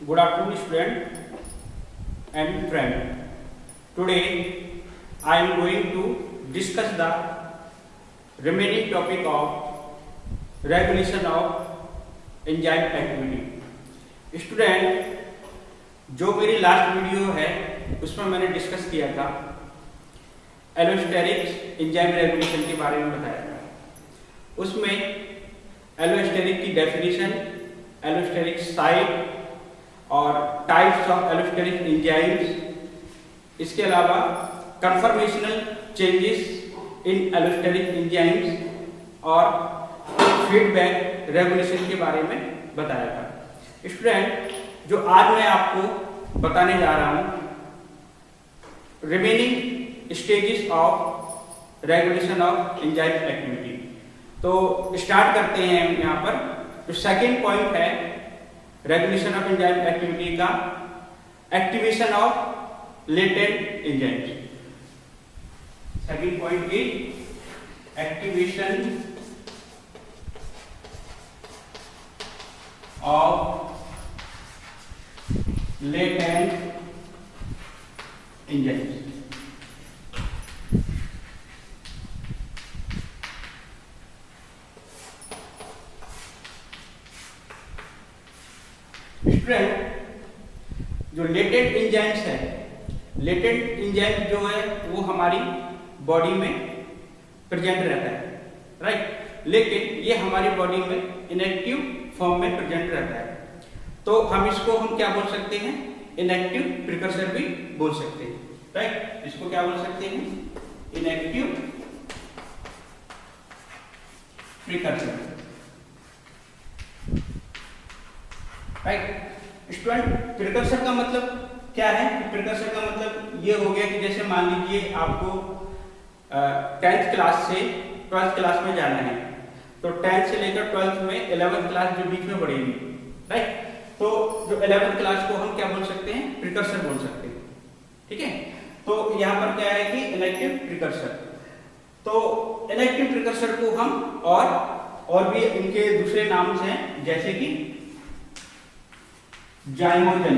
Good afternoon, student and friend. Today, I am going to discuss the remaining topic of regulation of enzyme activity. Student, जो मेरी last video है उसमें मैंने discuss किया था allosteric enzyme regulation के बारे में बताया था। उसमें एलोस्टेरिक की डेफिनेशन, एलोस्टेरिक साइट और टाइप्स ऑफ एलोस्टेरिक एंजाइम्स, इसके अलावा conformational changes in allosteric enzymes और फीडबैक रेगुलेशन के बारे में बताया था। स्टूडेंट, जो आज मैं आपको बताने जा रहा हूं remaining stages of regulation of enzyme activity. तो स्टार्ट करते हैं हम यहाँ पर। तो सेकेंड पॉइंट है रेगुलेशन ऑफ एंजाइम एक्टिविटी का activation of latent enzymes. Second point is activation of latent enzymes. जो लेटेंट एंजाइम्स है, लेटेंट एंजाइम जो है वो हमारी बॉडी में प्रेजेंट रहता है, राइट, लेकिन ये हमारी बॉडी में इनएक्टिव फॉर्म में प्रेजेंट रहता है। तो हम इसको क्या बोल सकते हैं? इनएक्टिव प्रिकर्सर भी बोल सकते हैं, राइट। इसको क्या बोल सकते हैं? Inactive precursor, right. Student, precursor का मतलब क्या है? प्रिकर्सर का मतलब ये हो गया कि जैसे मान लीजिए आपको 10th क्लास से 12th क्लास में जाना है, तो 10th से लेकर 12th में 11th क्लास जो बीच में बढ़ेगी, राइट। तो जो 11th क्लास को हम क्या बोल सकते हैं? प्रिकर्सर बोल सकते हैं, ठीक है। तो यहाँ पर क्या है कि इनएक्टिव प्रिकर्सर। तो इनएक्टिव प्रिकर्सर को हम और भी इनके दूसरे नाम हैं, जैसे कि जाइमोजन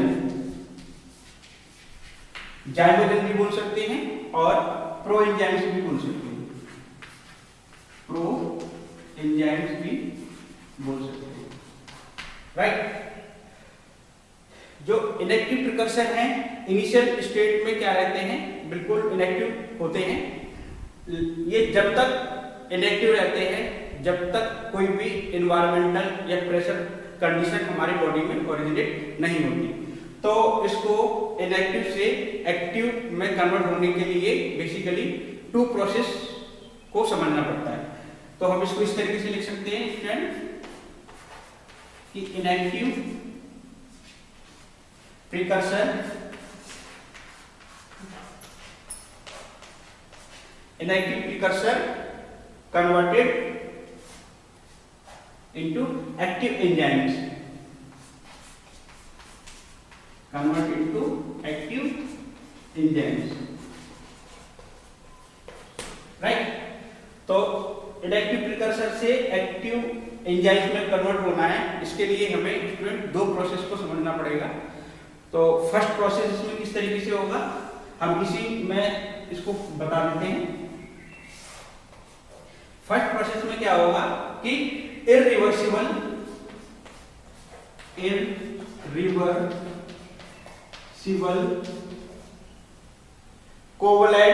भी बोल सकते हैं और प्रो एंजाइम्स भी बोल सकते हैं, प्रो एंजाइम्स भी बोल सकते हैं, राइट। जो इनएक्टिव प्रिकर्सर हैं इनिशियल स्टेट में क्या रहते हैं? बिल्कुल इनएक्टिव होते हैं। ये जब तक इनएक्टिव रहते हैं जब तक कोई भी इन्वायरमेंटल या प्रेशर कंडीशन हमारी बॉडी में ओरिजिनेट नहीं होती। तो इसको इनएक्टिव से एक्टिव में कन्वर्ट होने के लिए बेसिकली 2 प्रोसेस को समझना पड़ता है। तो हम इसको इस तरीके से लिख सकते हैं स्टूडेंट कि inactive precursor converted into active enzymes, right. तो इनएक्टिव प्रिकर्सर से एक्टिव एंजाइम्स में कन्वर्ट होना है, इसके लिए हमें स्टूडेंट 2 प्रोसेस को समझना पड़ेगा। तो फर्स्ट प्रोसेस इसमें किस तरीके से होगा, हम इसी में इसको बता देते हैं। फर्स्ट प्रोसेस में क्या होगा कि irreversible covalent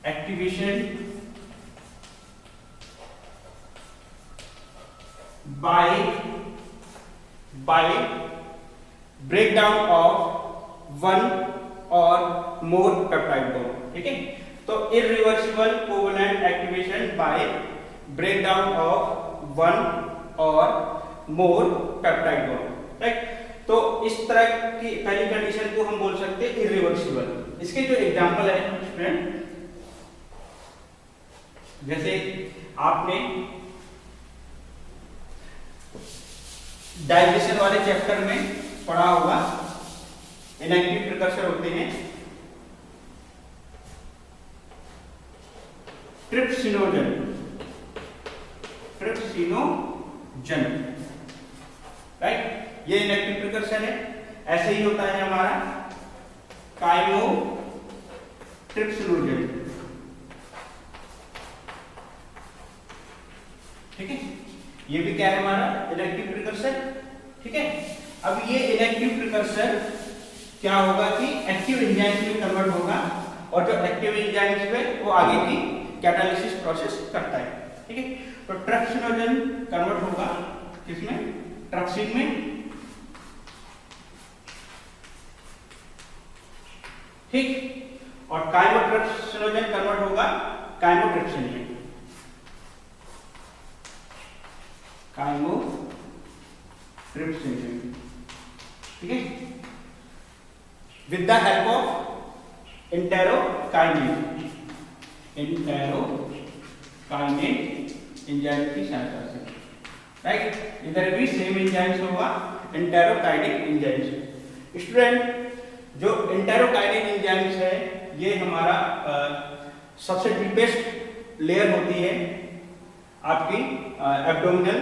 activation by breakdown of one और मोर पेप्टाइड बॉन्ड, ठीक है। तो irreversible covalent activation bye breakdown of 1 और मोर पेप्टाइड बॉन्ड, राइट। तो इस तरह की पहली कंडीशन को हम बोल सकते हैं इरिवर्सिबल। इसके जो एग्जांपल है स्टूडेंट, जैसे आपने डाइजेशन वाले चैप्टर में पढ़ा होगा, इनएक्टिव प्रिकर्सर होते हैं ट्रिप्सिनोजन, ट्रिप्सिनोजन, राइट, ये इनएक्टिव प्रिकर्सर है। ऐसे ही होता है हमारा काइमोट्रिप्सिनोजन, ठीक है, ये भी क्या है हमारा इनएक्टिव प्रिकर्सर, ठीक है। अब ये इनएक्टिव प्रिकर्सर क्या होगा कि एक्टिव एंजाइम्स में कन्वर्ट होगा, और जो एक्टिव एंजाइम्स में वो आगे की कैटालिसिस प्रोसेस करता है, ठीक है। तो ट्रिप्सिनोजन कन्वर्ट होगा किसमें, ट्रिप्सिन में, ठीक, और काइमोट्रिप्सिनोजन कन्वर्ट होगा काइमोट्रिप्सिन में, काइमोट्रिप्सिन में, ठीक है, with the help of enterokinase, enterokinase enzyme की सहायता से, राइट। इधर भी सेम एंजाइम्स होगा, इंटेरोकाइनेज एंजाइम्स। स्टूडेंट, जो इंटेरोकाइनेज एंजाइम्स है ये हमारा सबसे डीपेस्ट लेयर होती है आपकी एब्डोमिनल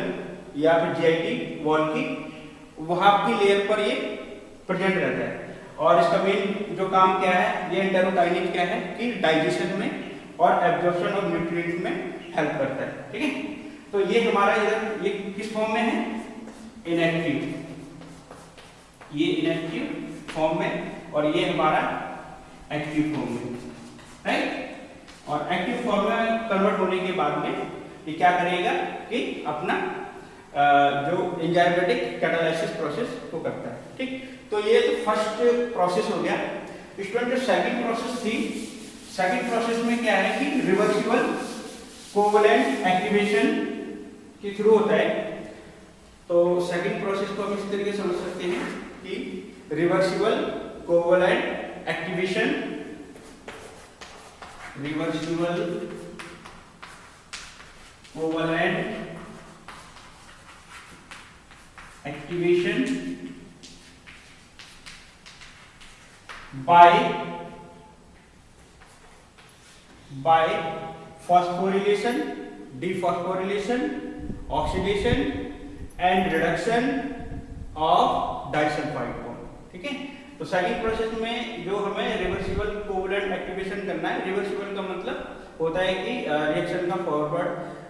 या फिर जीआईटी वॉल की, वहां की लेयर पर ये प्रेजेंट रहता है। और इसका मेन जो काम क्या है, ये इंटेरोकाइनेज क्या है कि डाइजेशन में और एब्जॉर्प्शन ऑफ न्यूट्रिएंट्स में हेल्प करता है, ठीक है। तो ये हमारा इधर ये किस फॉर्म में है, इनएक्टिव, ये इनएक्टिव फॉर्म में, और ये हमारा एक्टिव फॉर्म में, राइट। और एक्टिव फॉर्म में कन्वर्ट होने के बाद में ये क्या करेगा कि अपना जो एंजाइमेटिक कैटालाइसिस प्रोसेस को करता है, ठीक। तो ये तो फर्स्ट प्रोसेस हो गया। स्टूडेंट, जो सेकंड प्रोसेस थी, सेकंड प्रोसेस में क्या है कि रिवर्सिबल कोवैलेंट एक्टिवेशन के थ्रू होता है। तो सेकंड प्रोसेस को हम इस तरीके से समझ सकते हैं कि reversible covalent activation, reversible covalent activation by phosphorylation, dephosphorylation, oxidation and reduction of disulfide bond, ठीक है। तो सेकंड प्रोसेस में जो हमें रिवर्सिबल कोवैलेंट एक्टिवेशन करना है, रिवर्सिबल का मतलब होता है कि रिएक्शन का फॉरवर्ड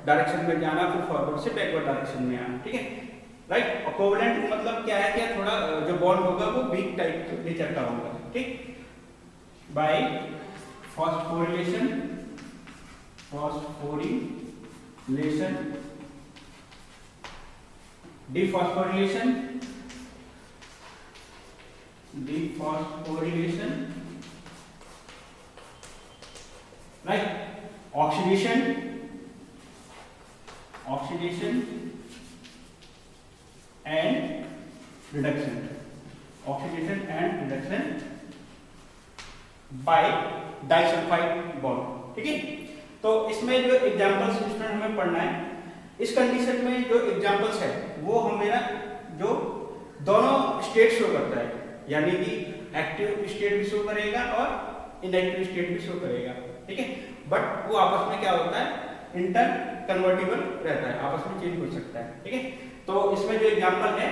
डायरेक्शन में जाना, फिर फॉरवर्ड से बैकवर्ड डायरेक्शन में आना, ठीक है, राइट। और कोवैलेंट मतलब क्या है, क्या थोड़ा जो बॉन्ड होगा वो वीक टाइप नेचर का होगा, ठीक। By phosphorylation, phosphorylation, dephosphorylation, dephosphorylation, right, oxidation, oxidation and reduction, oxidation and reduction by disulfide bond, ठीक है। तो इसमें जो एग्जांपल्स स्टूडेंट हमें पढ़ना है, इस कंडीशन में जो एग्जांपल्स है वो हमें जो दोनों स्टेट शो करता है, यानी कि एक्टिव स्टेट भी शो करेगा और इनएक्टिव स्टेट भी शो करेगा, ठीक है। बट वो आपस में क्या होता है, इंटर कन्वर्टिबल रहता है, आपस में चेंज हो सकता है, ठीक है। तो इसमें जो एग्जांपल है,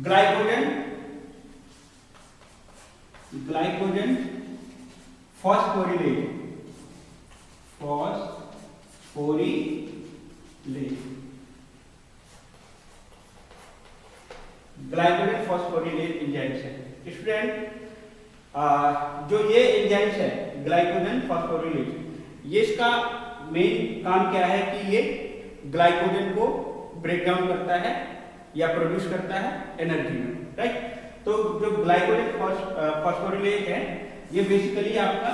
ग्लाइकोजन, ग्लाइकोजन फॉस्फोरिलेज, फॉस्फोरिलेज, ग्लाइकोजन फॉस्फोरिलेज एंजाइम्स है। स्टूडेंट, जो ये एंजाइम्स है ग्लाइकोजन फॉस्फोरिलेज, ये इसका मेन काम क्या है कि ये ग्लाइकोजन को ब्रेक डाउन करता है या प्रोड्यूस करता है एनर्जी में, राइट। तो जो ग्लाइकोजन फॉस्फोरिलेज है ये बेसिकली आपका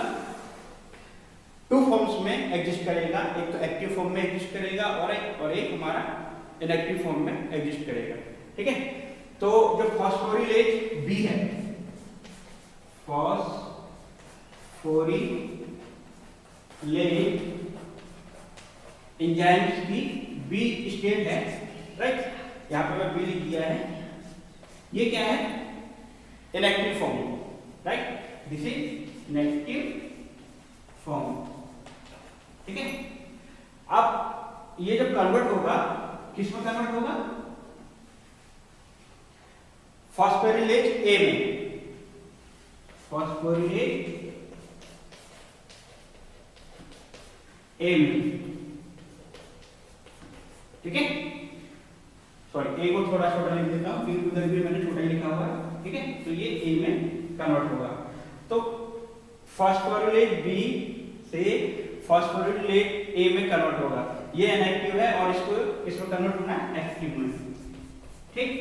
टू फॉर्म्स में एग्जिस्ट करेगा, एक तो एक्टिव फॉर्म में एग्जिस्ट करेगा और एक हमारा इनएक्टिव फॉर्म में एग्जिस्ट करेगा, ठीक है। तो जो फॉस्फोरिलेज बी है, फॉस्फोरिलेज एंजाइम्स की बी स्टेट है, राइट। यहां पे मैं बी लिख दिया है, ये क्या है, inactive form, right. This is inactive form. ठीक है, अब ये जब कन्वर्ट होगा किस में कन्वर्ट होगा? फॉस्फोरिलेज ए में, फॉस्फोरिलेज ए में। ठीक है, सॉरी ए को थोड़ा छोटा लिख देता हूं, फिर उधर भी मैंने छोटा ही लिखा हुआ है। ठीक है, तो ये ए में कन्वर्ट होगा। तो फॉस्फोरिलेज बी से फॉस्फोरिलेज ए में कन्वर्ट होगा। ये इनएक्टिव है और इसको इसमें कन्वर्ट होना है एक्टिव में। ठीक,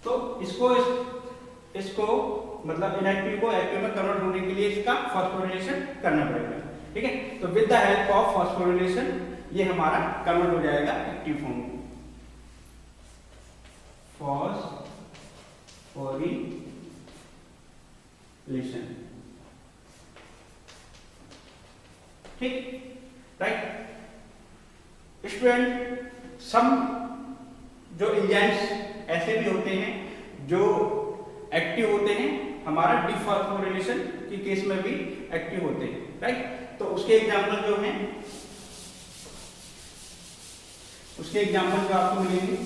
तो इसको मतलब इनएक्टिव को एक्टिव में कन्वर्ट होने के लिए इसका फॉस्फोरिलेशन करना पड़ेगा। ठीक है, तो with the help of phosphorylation ये हमारा कन्वर्ट हो जाएगा एक्टिव फॉर्म में। फॉस्फोरिलेशन। ठीक, राइट स्टूडेंट, सम जो एंजाइम्स ऐसे भी होते हैं जो एक्टिव होते हैं, हमारा डिफॉस्फोरिलेशन के केस में भी एक्टिव होते हैं। राइट, तो उसके एग्जांपल जो हैं, उसके एग्जांपल जो आपको मिलेंगे,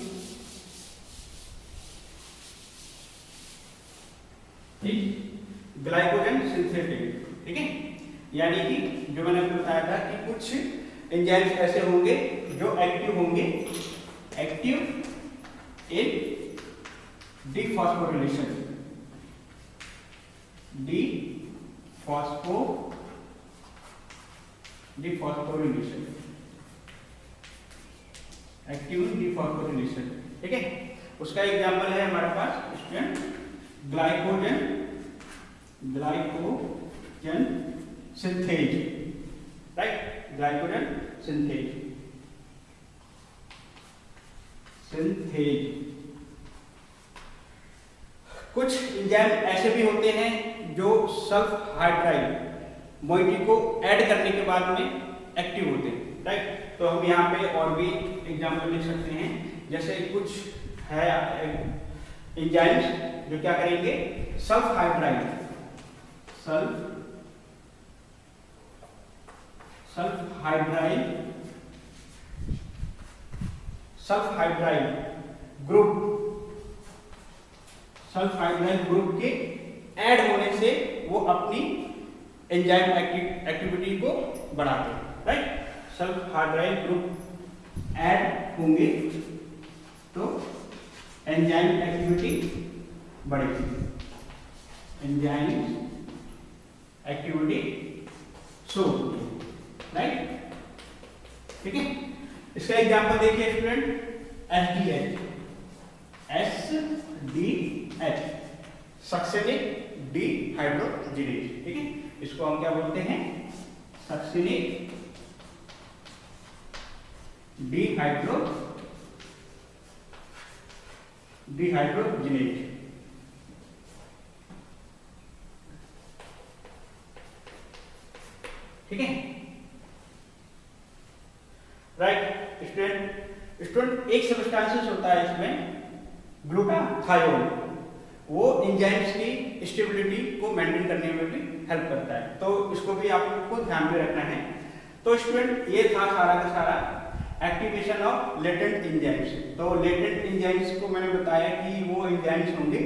ठीक, ग्लाइकोजन सिंथेटिक। ठीक है, यानी कि जो मैंने आपको बताया था कि कुछ एंजाइम्स ऐसे होंगे जो एक्टिव होंगे, एक्टिव इन डिफॉस्फोरिलेशन, डिफॉस्फोरिलेशन, एक्टिव इन डिफॉस्फोरिलेशन। ठीक है, उसका एग्जांपल है हमारे पास student glycogen synthase. Right, glycogen synthase. कुछ एंजाइम ऐसे भी होते हैं जो सल्फ हाइड्राइल मोइटी को ऐड करने के बाद में एक्टिव होते हैं। राइट, तो हम यहाँ पे और भी एग्जांपल लिख सकते हैं, जैसे कुछ है एंजाइम्स जो क्या करेंगे, सल्फ हाइड्राइल ग्रुप के ऐड होने से वो अपनी एंजाइम एक्टिविटी को बढ़ाते हैं। Right, sulph hydryl group add होंगे तो एंजाइम एक्टिविटी बढ़ेगी, एंजाइम एक्टिविटी शो। राइट, ठीक है, इसका एग्जांपल देखिए स्टूडेंट, SDH सक्सेनिक डिहाइड्रोजिनेज। ठीक है, इसको हम क्या बोलते हैं, सक्सेनिक डिहाइड्रोजिनेज। ठीक है, राइट स्टूडेंट एक सब्सटेंस होता है इसमें ग्लूटाथायोन, वो एंजाइम्स की स्टेबिलिटी को मेंटेन करने में भी हेल्प करता है, तो इसको भी आपको ध्यान में रखना है। तो स्टूडेंट ये था सारा का सारा एक्टिवेशन ऑफ लेटेंट एंजाइम्स। तो लेटेंट एंजाइम्स को मैंने बताया कि वो एंजाइम्स होंगे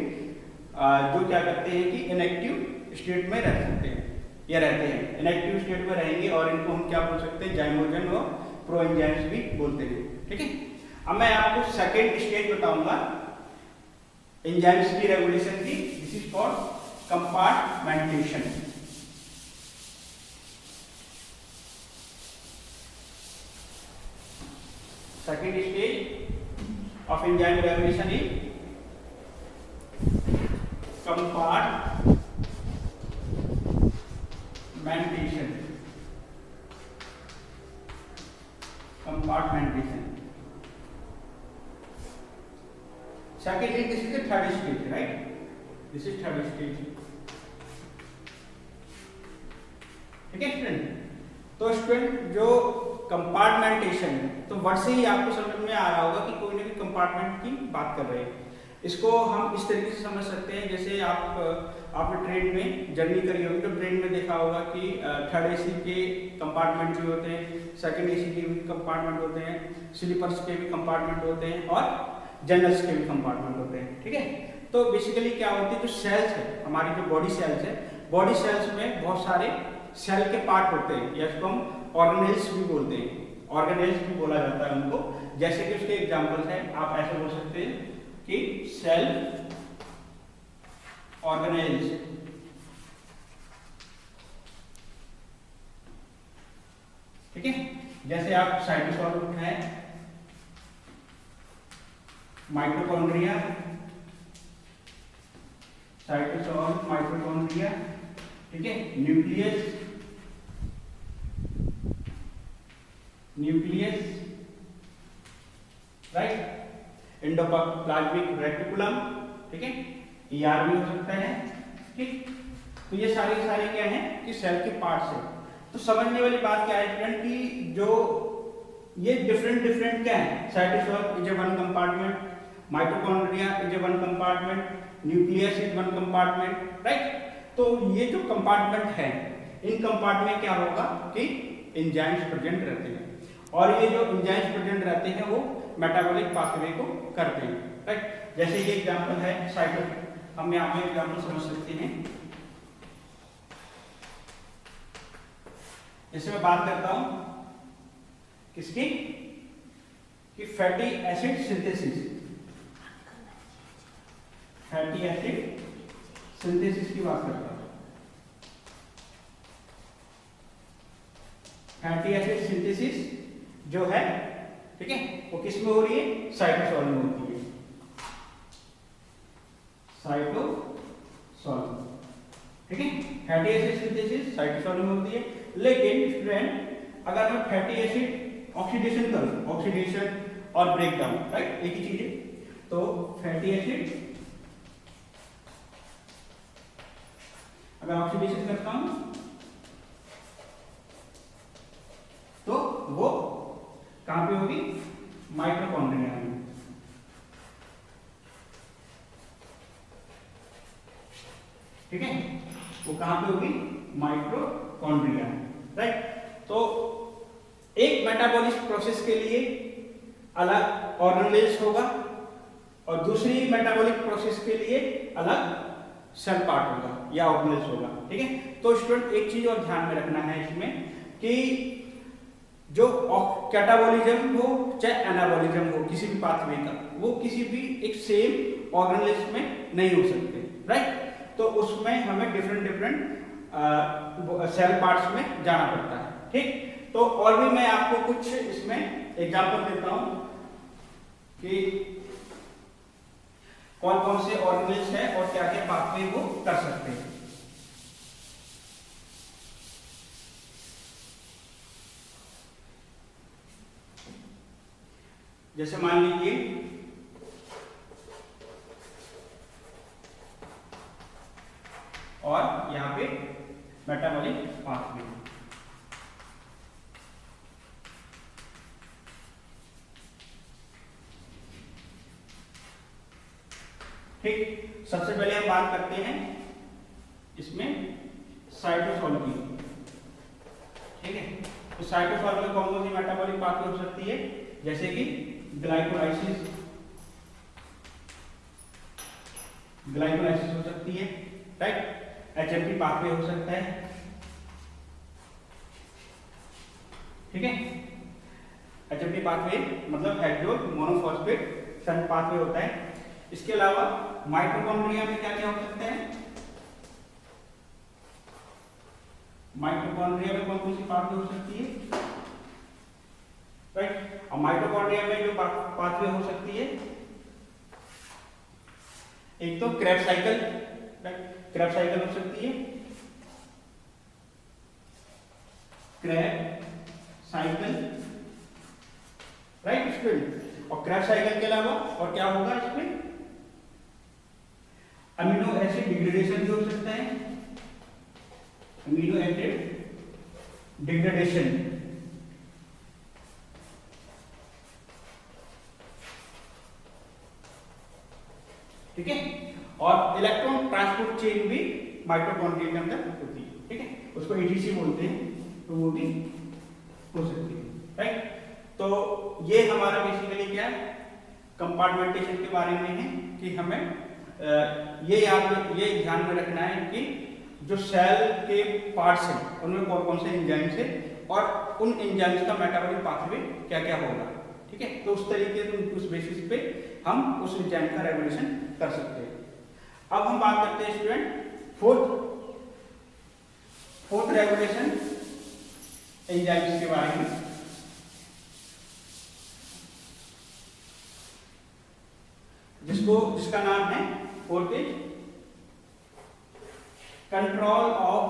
जो क्या करते हैं कि इनएक्टिव स्टेट में रह सकते हैं या रहते हैं, इनएक्टिव स्टेट में रहेंगे और इनको हम क्या बोल सकते हैं, जाइमोजन और प्रो एंजाइम्स भी बोलते हैं। ठीक है, अब मैं आपको सेकेंड स्टेज बताऊंगा एंजाइम्स की रेगुलेशन की। This is for compartmentation. Second stage of enzyme regulation is compartmentation. Secondly, this is the third stage, right? This is third stage. ठीक है स्टूडेंट, तो स्टूडेंट जो कंपार्टमेंटेशन, तो वर्ड से ही आपको समझ में आ रहा होगा कि कोई ना कोई कंपार्टमेंट की बात कर रहे हैं। इसको हम इस तरीके से समझ सकते हैं, जैसे आप आपने ट्रेन में जर्नी करी होगी तो ट्रेन में देखा होगा कि थर्ड एसी के कंपार्टमेंट भी होते हैं, सेकंड एसी के भी कंपार्टमेंट होते हैं, स्लीपर्स के भी कंपार्टमेंट होते हैं और जनरल्स के भी कंपार्टमेंट होते हैं। ठीक है, तो बेसिकली क्या होती है, जो सेल्स है हमारी, जो बॉडी सेल्स है, बॉडी सेल्स में बहुत सारे सेल के पार्ट होते हैं, या इसको हम ऑर्गेनेल्स भी बोलते हैं, ऑर्गेनेल्स भी बोला जाता है उनको। जैसे कि उसके एग्जांपल्स हैं, आप ऐसे बोल सकते हैं कि सेल ऑर्गेनेल्स, ठीक है। जैसे आप साइटोसोल है, माइटोकॉन्ड्रिया, साइटोसोल, माइटोकॉन्ड्रिया, ठीक है, nucleus, nucleus, right, endoplasmic reticulum, ठीक है, ईआर भी हो सकता है। ठीक, तो ये सारे क्या हैं कि सेल के पार्ट्स है। तो समझने वाली बात क्या है स्टूडेंट कि जो ये डिफरेंट क्या है, cytosol is a one compartment, mitochondria is a one compartment, nucleus is one compartment, right. तो ये जो कंपार्टमेंट है, इन कंपार्टमेंट क्या होगा कि एंजाइम्स प्रेजेंट रहते हैं, और ये जो एंजाइम्स प्रेजेंट रहते हैं वो मेटाबॉलिक पाथवे को करते हैं, राइट। जैसे ये एग्जांपल है साइटो, हम यहाँ पे एग्जांपल समझ सकते हैं। जैसे मैं बात करता हूं किसकी, कि fatty acid synthesis, fatty acid synthesis की बात करता हूं। फैटी एसिड सिंथेसिस जो है, ठीक है, वो किस में हो रही है, साइटोसोल में होती है, साइटोसोल, ठीक है। फैटी एसिड सिंथेसिस साइटोसोल में होती है। लेकिन स्टूडेंट अगर मैं फैटी एसिड ऑक्सीडेशन करूं, ऑक्सीडेशन और ब्रेकडाउन, राइट, एक ही चीज है, तो फैटी एसिड अगर ऑक्सीडेशन करता हूं तो वो कहां पे होगी, माइटोकॉन्ड्रिया में, ठीक है, वो कहां पे होगी, माइटोकॉन्ड्रिया, राइट। तो एक मेटाबॉलिक प्रोसेस के लिए अलग ऑर्गेनेल्स होगा और दूसरी मेटाबॉलिक प्रोसेस के लिए अलग सेल पार्ट होगा या ऑर्गेनेल्स होगा, ठीक है। तो स्टूडेंट एक चीज और ध्यान में रखना है इसमें कि जो कैटाबॉलिज्म हो चाहे एनाबॉलिज्म हो किसी भी पाथवे का, वो किसी भी एक सेम ऑर्गेनेल्स में नहीं हो सकते, राइट। तो उसमें हमें डिफरेंट सेल पार्ट्स में जाना पड़ता है, ठीक। तो और भी मैं आपको कुछ इसमें एग्जांपल देता हूं कि कौन कौन से ऑर्गेनेल्स है और क्या क्या पाथवे वो कर सकते हैं। जैसे मान लीजिए और यहां पे मेटाबॉलिक पाथवे, ठीक। सबसे पहले हम बात करते हैं इसमें साइटोसोल की, ठीक है। तो साइटोसोल में कौन कौन सी मेटाबॉलिक पाथवे हो सकती है, जैसे कि ग्लाइकोलाइसिस, ग्लाइकोलाइसिस हो सकती है, राइट। एचएमपी पाथवे हो सकता है, ठीक है। एचएमपी पाथवे मतलब हेड्रो मोनोफॉस्फेट शंट पाथवे होता है। इसके अलावा माइटोकॉन्ड्रिया में क्या क्या हो सकता है, माइटोकॉन्ड्रिया में कौन कौन सी पाथवे हो सकती है, राइट। और माइटोकॉन्ड्रिया में जो पाथवे हो सकती है, एक तो क्रेब्स साइकिल, क्रेब्स साइकिल हो सकती है, क्रेब साइकिल, राइट स्टूडेंट। और क्रेब्स साइकिल के अलावा और क्या होगा इसमें, अमीनो एसिड डिग्रेडेशन भी हो सकता है, अमीनो एसिड डिग्रेडेशन, ठीक है। और इलेक्ट्रॉन ट्रांसपोर्ट चेन भी माइटोकॉन्ड्रिया के अंदर होती है, ठीक है, उसको एटीसी बोलते हैं, तो वो भी हो सकती है, राइट। तो ये हमारा बेसिकली क्या है, कंपार्टमेंटेशन के बारे में है कि हमें ये ध्यान में रखना है कि जो सेल के पार्ट्स हैं उनमें कौन कौन से एंजाइम्स है और उन एंजाइम्स का मेटाबॉलिक पाथवे क्या क्या होगा, ठीक है। तो उस तरीके से उस बेसिस पे हम उस एंजाइम का रेगुलेशन कर सकते हैं। अब हम बात करते हैं स्टूडेंट फोर्थ रेगुलेशन एंजाइम्स के बारे में। जिसका नाम है fourth is control of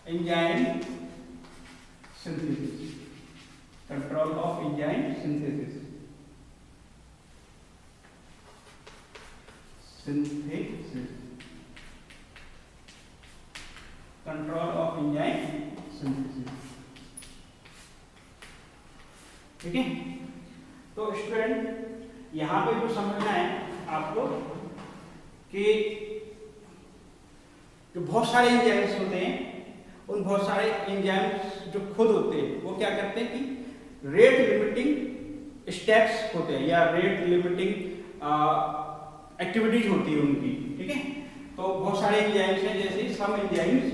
enzyme synthesis, control of enzyme synthesis, control of enzyme synthesis, ठीक है। तो स्टूडेंट यहां पे जो समझना है आपको कि जो बहुत सारे एंजाइम्स होते हैं, उन बहुत सारे एंजाइम्स जो खुद होते हैं वो क्या करते हैं कि रेट लिमिटिंग स्टेप्स होते हैं या रेट लिमिटिंग एक्टिविटीज होती है उनकी, ठीक है। तो बहुत सारे एंजाइम्स हैं, जैसे सम एंजाइम्स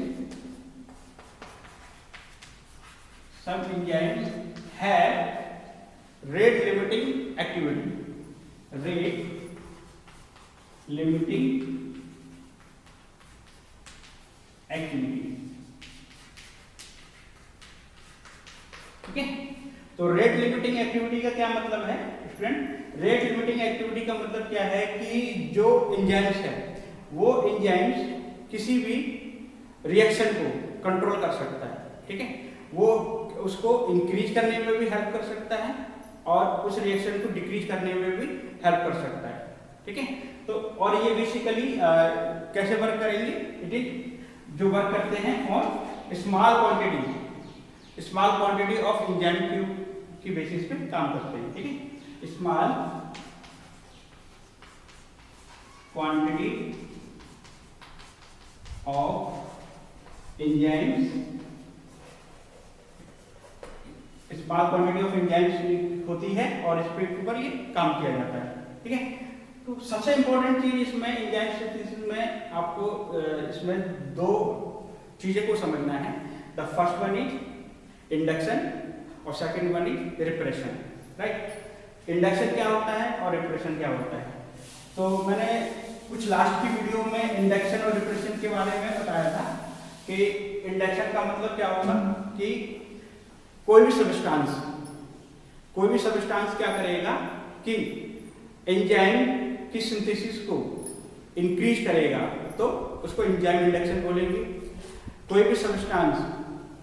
है रेट लिमिटिंग एक्टिविटी, ठीक है। तो रेट लिमिटिंग एक्टिविटी का क्या मतलब है स्टूडेंट? रेट लिमिटिंग एक्टिविटी का मतलब क्या है कि जो एंजाइम्स है वो एंजाइम्स किसी भी रिएक्शन को कंट्रोल कर सकता है, ठीक है। वो उसको इंक्रीज करने में भी हेल्प कर सकता है और उस रिएक्शन को डिक्रीज करने में भी हेल्प कर सकता है, ठीक है। तो और ये बेसिकली कैसे वर्क करेंगे? इट इज जो वर्क करते हैं और स्मॉल क्वांटिटी ऑफ एंजाइम की बेसिस पे काम करते हैं, ठीक है। Small quantity of enzymes, small quantity of enzymes होती है और इस पे ऊपर ये काम किया जाता है, ठीक है। तो सबसे इंपॉर्टेंट चीज इसमें एंजाइम सिंथेसिस में आपको इसमें दो चीजें को समझना है। The first one is induction और second one is repression, right. Induction क्या होता है और रिप्रेशन क्या होता है? तो मैंने कुछ लास्ट की वीडियो में इंडक्शन और रिप्रेशन के बारे में बताया था कि इंडक्शन का मतलब क्या होगा कि कोई भी सब्सटेंस क्या करेगा कि एंजाइम की सिंथेसिस को इंक्रीज करेगा, तो उसको एंजाइम इंडक्शन बोलेंगे। कोई भी सब्सटेंस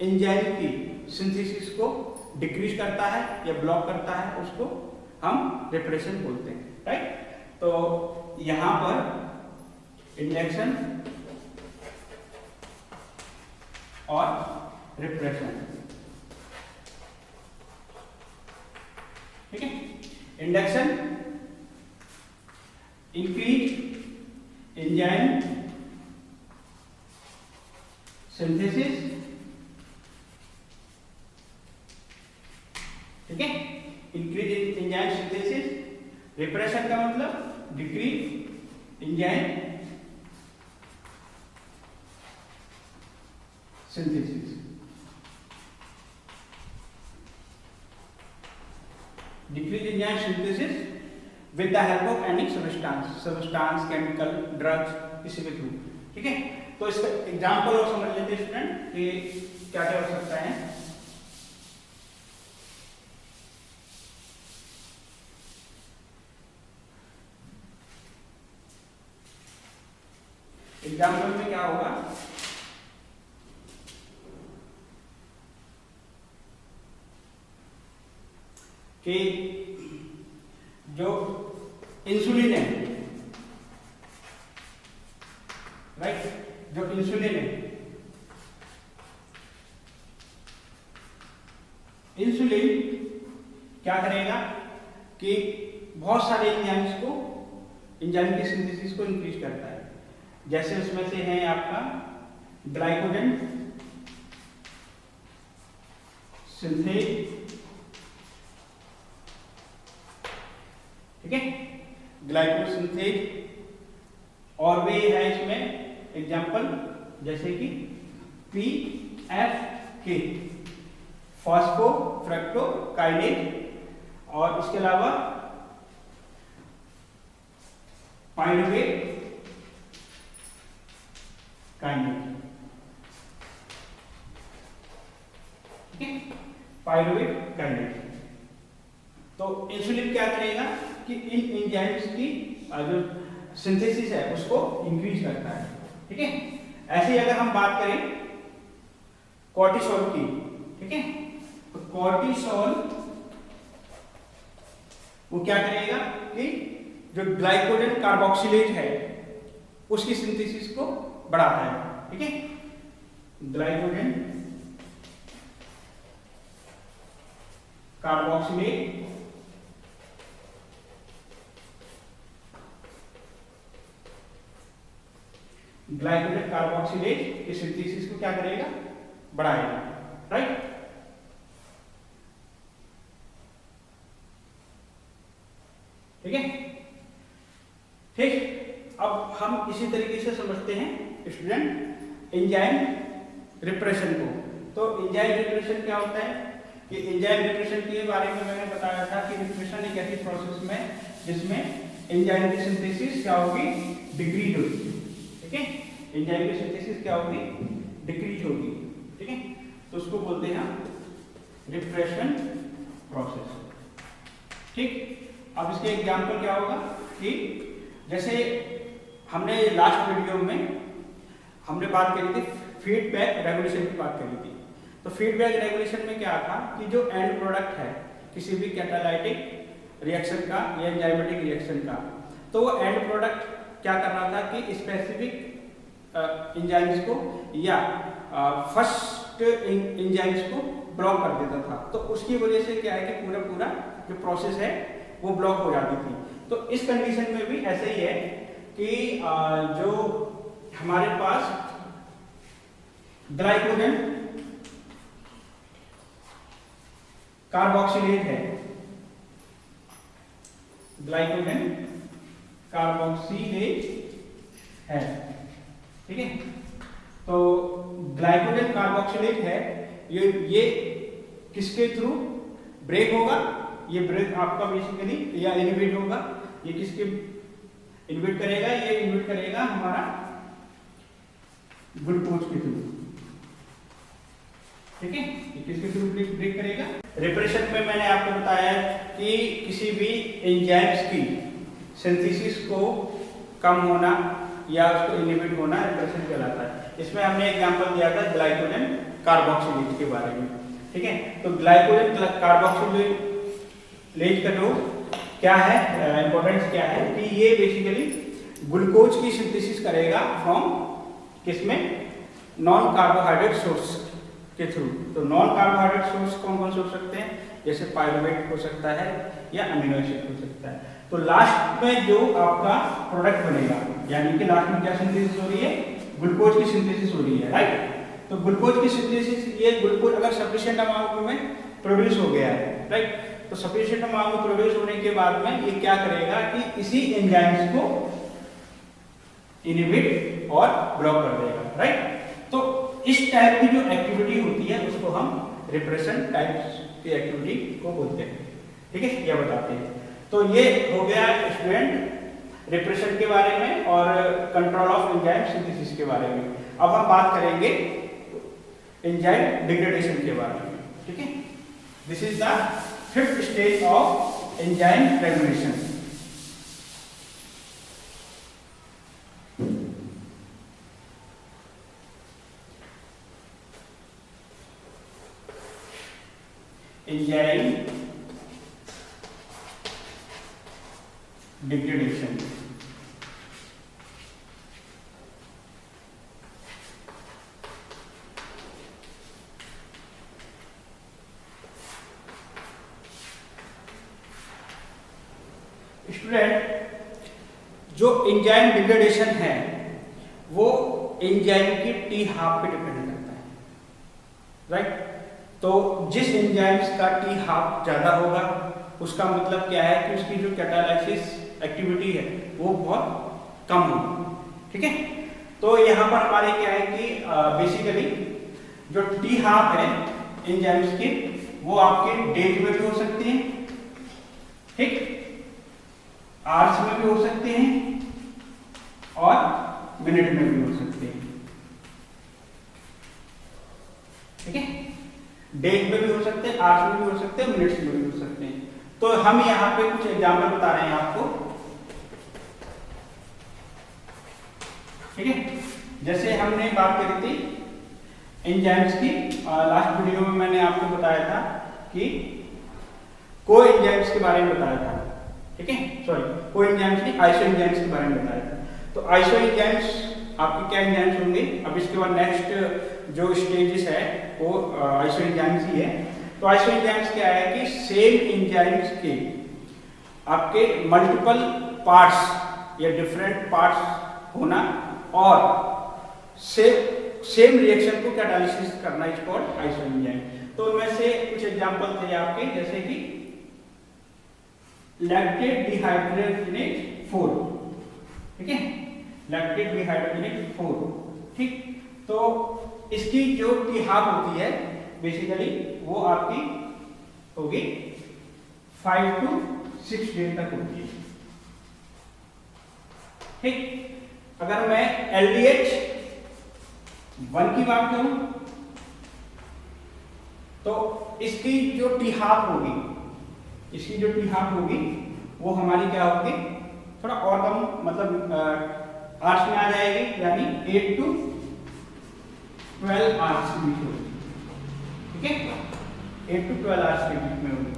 एंजाइम की सिंथेसिस को डिक्रीज करता है या ब्लॉक करता है, उसको हम रिप्रेशन बोलते हैं, राइट। तो यहां पर इंडक्शन और रिप्रेशन, ठीक है। इंडक्शन इंक्रीज एंजाइम सिंथेसिस, ठीक है, इंक्रीज एंजाइम सिंथेसिस। रिप्रेशन का मतलब decrease enzyme synthesis. Decrease enzyme synthesis with the help of any substance, chemical, drugs, किसी के थ्रू, ठीक है। तो इसका एग्जांपल और समझ लेते हैं स्टूडेंट कि क्या क्या हो सकता है। एग्जाम्पल में क्या होगा कि जो इंसुलिन है, राइट, जो इंसुलिन है, इंसुलिन क्या करेगा कि बहुत सारे एंजाइम की सिंथेसिस को इंक्रीज करता है। जैसे उसमें से है आपका ग्लाइकोजन सिंथेज, ठीक है, ग्लाइकोजन सिंथेज, और भी है इसमें एग्जांपल जैसे कि PFK फॉस्फोफ्रक्टोकाइनेज, और इसके अलावा पाइरुवेट काइनेज, ठीक है, पाइरुवेट काइनेज। तो इंसुलिन क्या करेगा कि इन एंजाइम्स की जो सिंथेसिस है उसको इंक्रीज करता है, ठीक है। ऐसे ही अगर हम बात करें कॉर्टिसोल की, ठीक है, तो कॉर्टिसोल वो क्या करेगा कि जो ग्लाइकोजन कार्बोक्सिलेज है उसकी सिंथेसिस को बढ़ाता है, ठीक है। ग्लाइकोजन कार्बोक्सिलेज ग्लाइकोजन कार्बोक्सिलेज की सिंथेसिस को क्या करेगा, बढ़ाएगा, राइट। ठीक है, ठीक। अब हम इसी तरीके से समझते हैं स्टूडेंट एंजाइम रिप्रेशन को। तो एंजाइम रिप्रेशन क्या होता है कि एंजाइम रिप्रेशन के बारे में मैंने बताया था कि रिप्रेशन एक ऐसी प्रोसेस में जिसमें एंजाइम की सिंथेसिस क्या होगी, डिक्रीज होगी, ठीक है। एंजाइम की सिंथेसिस क्या होगी, डिक्रीज होगी, ठीक है। तो उसको बोलते हैं रिप्रेशन प्रोसेस, ठीक। अब इसके एग्जांपल क्या होगा कि जैसे हमने लास्ट वीडियो में हमने बात करी थी फीडबैक रेगुलेशन की बात करी थी। तो फीडबैक रेगुलेशन में क्या था कि जो एंड प्रोडक्ट है किसी भी कैटालाइटिक रिएक्शन का या एंजाइमेटिक रिएक्शन का, तो वो एंड प्रोडक्ट क्या करना था कि स्पेसिफिक एंजाइम्स को या फर्स्ट एंजाइम्स को ब्लॉक कर देता था। तो उसकी वजह से क्या है कि पूरा जो प्रोसेस है वो ब्लॉक हो जाती थी। तो इस कंडीशन में भी ऐसे ही है कि जो हमारे पास ग्लाइकोजन कार्बोक्सिलेज है, ग्लाइकोजन कार्बोक्सिलेज है, ठीक है। तो ग्लाइकोजन कार्बोक्सिलेज है, ये किसके थ्रू ब्रेक होगा, ये ब्रेक आपका बेसिकली या इनहिबिट होगा, ये किसके इनहिबिट करेगा, ये इनहिबिट करेगा हमारा ग्लूकोज के थ्रू, ठीक है। ये किसके थ्रू ब्रेक करेगा, रिप्रेशन में मैंने आपको बताया कि किसी भी एंजाइम्स की सिंथेसिस को कम होना या उसको इनहिबिट होना रिप्रेशन कहलाता है। इसमें हमने एग्जांपल दिया था ग्लाइकोजन कार्बोक्सिलेज के बारे में, ठीक है। तो ग्लाइकोजन कार्बोक्सिलेज का जो क्या है इंपॉर्टेंस क्या है कि ये बेसिकली ग्लूकोज की सिंथेसिस करेगा फ्रॉम किसमें, नॉन कार्बोहाइड्रेट सोर्स के थ्रू। तो नॉन कार्बोहाइड्रेट सोर्स कौन कौन से हो सकते हैं, जैसे पाइरुवेट हो सकता है या अमीनो एसिड हो सकता है। तो लास्ट में जो आपका प्रोडक्ट बनेगा, यानी कि लास्ट में क्या सिंथेसिस हो रही है, ग्लूकोज की सिंथेसिस हो रही है, राइट। तो ग्लूकोज की सिंथेसिस, ये ग्लूकोज अगर सफिशिएंट अमाउंट में प्रोड्यूस हो गया है, राइट, तो सफिशिएंट अमाउंट में प्रोड्यूस होने के बाद में ये क्या करेगा कि इसी एंजाइम्स को इनहिबिट और ब्लॉक कर देगा, राइट। तो इस टाइप की जो एक्टिविटी होती है उसको हम रिप्रेशन टाइप्स की एक्टिविटी को बोलते हैं, ठीक है, यह बताते हैं। तो ये हो गया स्टूडेंट रिप्रेशन के बारे में और कंट्रोल ऑफ एंजाइम सिंथेसिस के बारे में। अब हम बात करेंगे एंजाइम डिग्रेडेशन के बारे में, ठीक है। This is the 5th stage of enzyme regulation. Enzyme degradation, student जो एंजाइम डिग्रेडेशन है वो एंजाइम की टी हाफ पे डिपेंड करता है, राइट। तो जिस एंजाइम्स का टी हाफ ज्यादा होगा उसका मतलब क्या है कि उसकी जो कैटालाइसिस एक्टिविटी है वो बहुत कम होगी, ठीक है। तो यहाँ पर हमारे क्या है कि बेसिकली जो टी हाफ है एंजाइम्स के वो आपके डेज में भी हो सकते हैं, ठीक, आवर्स में भी हो सकते हैं और मिनट में भी हो सकते हैं, ठीक है। डेज में भी हो सकते हैं, आवर्स में भी हो सकते हैं, मिनट्स में भी हो सकते हैं। तो हम यहाँ पे कुछ एग्जाम्पल बता रहे हैं आपको, ठीक है। जैसे हमने बात करी थी एंजाइम्स की, लास्ट वीडियो में मैंने आपको बताया था कि को एंजाइम्स के बारे में बताया था, ठीक है, सॉरी को एंजाइम्स नहीं, आइसो एंजाइम्स के बारे में बताया था। तो आइसो एंजाइम्स आपके क्या एंजाइम्स होंगे, अब इसके बाद नेक्स्ट जो स्टेजेस है वो आइसो एंजाइम्स ही है। तो आइसो एंजाइम्स क्या है कि सेम एंजाइम्स के आपके मल्टीपल पार्ट्स या डिफरेंट पार्ट्स होना और सेम रिएक्शन को कैटालिसिस करना इज कॉल्ड आइसो एंजाइम। तो इनमें से कुछ एग्जांपल थे आपके, जैसे कि लैक्टेट डिहाइड्रोजनेज 4, ठीक है, लैक्टेट डिहाइड्रोजनेज 4, ठीक। तो इसकी जो टी हाफ होती है बेसिकली वो आपकी होगी 5 to 6 डेज तक होती है, ठीक। अगर मैं LDH 1 की बात करूं तो इसकी जो टी हाफ होगी, इसकी जो टी हाफ होगी वो हमारी क्या होगी, थोड़ा और कम, मतलब आवर्स में आ जाएगी, यानी 8 to 12 आवर्स के बीच होगी, ठीक है, 8 to 12 आवर्स के बीच में होगी,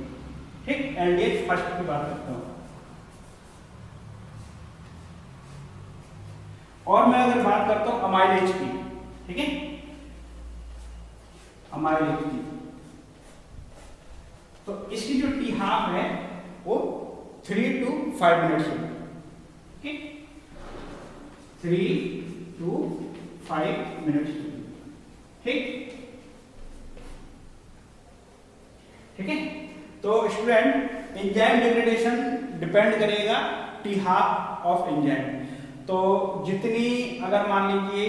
ठीक। LDH फर्स्ट की बात करता हूं। और मैं अगर बात करता हूं अमाइलेज की, ठीक है, अमाइलेज की, तो इसकी जो टी हाफ है वो 3 to 5 मिनट्स होगी, ठीक, 3 to 5 मिनट्स होगी, ठीक, ठीक है। तो स्टूडेंट एंजाइम डिग्रेडेशन डिपेंड करेगा टी हाफ ऑफ एंजाइम। तो जितनी, अगर मान लीजिए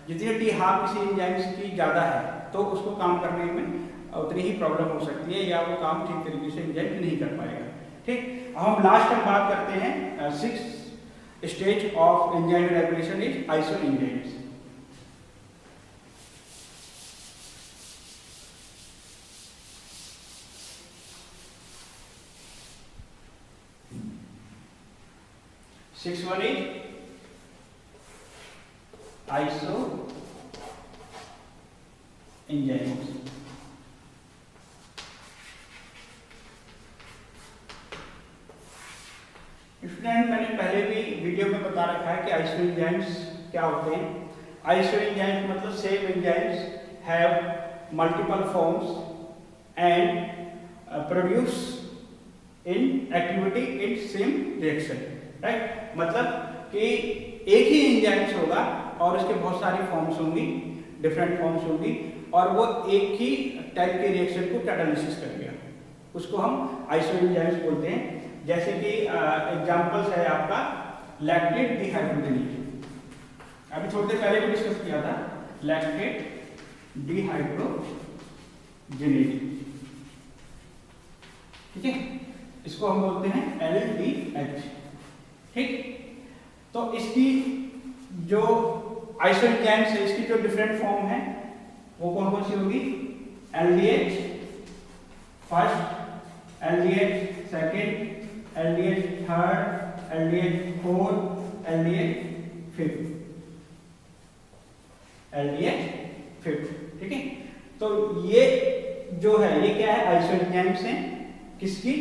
जितनी टी हाफ किसी एंजाइम्स की ज्यादा है तो उसको काम करने में उतनी ही प्रॉब्लम हो सकती है या वो काम ठीक तरीके से एंजाइम नहीं कर पाएगा, ठीक। हम लास्ट में बात करते हैं 6th stage of enzyme regulation is iso enzymes. Sixth one is iso enzymes। Student मैंने पहले भी वीडियो में बता रखा है कि आइसो एंजाइम्स क्या होते हैं। आइसो एंजाइम्स मतलब same enzymes have multiple forms and produce in activity in same reaction, right. मतलब कि एक ही एंजाइम्स होगा और उसके बहुत सारी फॉर्म्स होंगी, डिफरेंट फॉर्म्स होंगी, और वो एक ही टाइप के रिएक्शन को कैटालिसिस करेगा, उसको हम आइसो एंजाइम्स बोलते हैं। जैसे कि एग्जांपल्स है आपका लैक्टेट डिहाइड्रोजनेज, अभी थोड़ी देर पहले भी डिस्कस किया था, लैक्टेट डिहाइड्रोजनेज, ठीक है, इसको हम बोलते हैं LDH, ठीक। तो इसकी जो आइसो एंजाइम्स है इसकी जो डिफरेंट फॉर्म है वो कौन कौन सी होगी, LDH first, LDH second, LDH third, LDH fourth, LDH fifth, LDH fifth, ठीक है। तो ये जो है ये क्या है, आइसो एंजाइम्स हैं किसकी,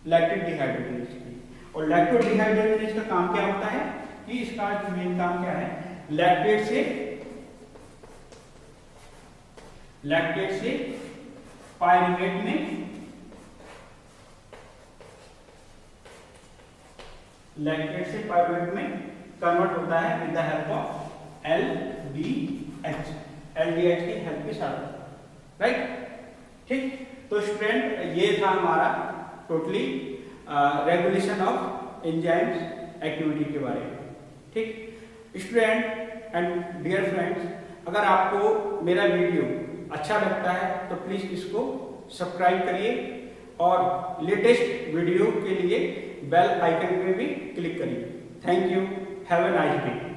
लैक्टेट डिहाइड्रोजनेज की। और लैक्टेट डिहाइड्रोजनेज का काम क्या होता है कि इसका मेन काम क्या है, लैक्टेट से पायरुवेट में लैक्टेट से पायरुवेट में कन्वर्ट होता है with the help of LDH, LDH की हेल्प के साथ, राइट। ठीक, तो स्टूडेंट ये था हमारा totally regulation of enzymes activity के बारे में। ठीक स्टूडेंट एंड डियर फ्रेंड्स, अगर आपको मेरा वीडियो अच्छा लगता है तो प्लीज इसको सब्सक्राइब करिए और लेटेस्ट वीडियो के लिए बेल आइकन पे भी क्लिक करिए। Thank you, have a nice day.